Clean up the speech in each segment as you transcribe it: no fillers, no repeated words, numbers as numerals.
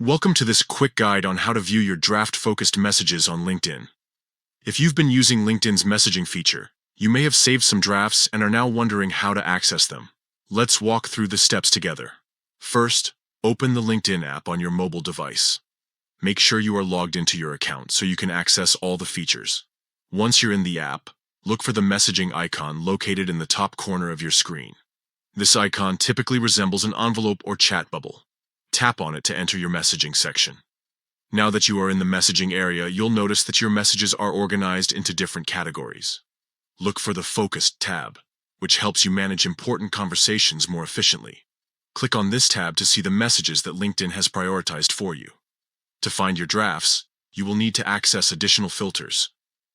Welcome to this quick guide on how to view your draft-focused messages on LinkedIn. If you've been using LinkedIn's messaging feature, you may have saved some drafts and are now wondering how to access them. Let's walk through the steps together. First, open the LinkedIn app on your mobile device. Make sure you are logged into your account so you can access all the features. Once you're in the app, look for the messaging icon located in the top corner of your screen. This icon typically resembles an envelope or chat bubble. Tap on it to enter your messaging section. Now that you are in the messaging area, you'll notice that your messages are organized into different categories. Look for the Focused tab, which helps you manage important conversations more efficiently. Click on this tab to see the messages that LinkedIn has prioritized for you. To find your drafts, you will need to access additional filters.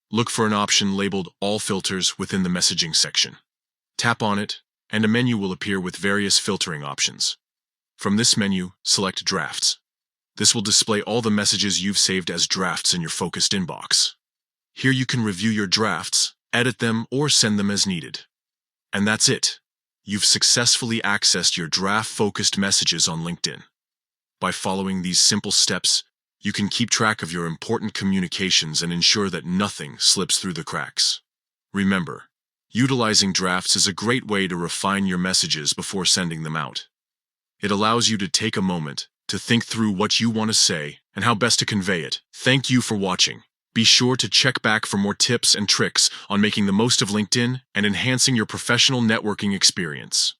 Look for an option labeled All Filters within the messaging section. Tap on it, and a menu will appear with various filtering options. From this menu, select Drafts. This will display all the messages you've saved as drafts in your focused inbox. Here you can review your drafts, edit them, or send them as needed. And that's it. You've successfully accessed your draft-focused messages on LinkedIn. By following these simple steps, you can keep track of your important communications and ensure that nothing slips through the cracks. Remember, utilizing drafts is a great way to refine your messages before sending them out. It allows you to take a moment to think through what you want to say and how best to convey it. Thank you for watching. Be sure to check back for more tips and tricks on making the most of LinkedIn and enhancing your professional networking experience.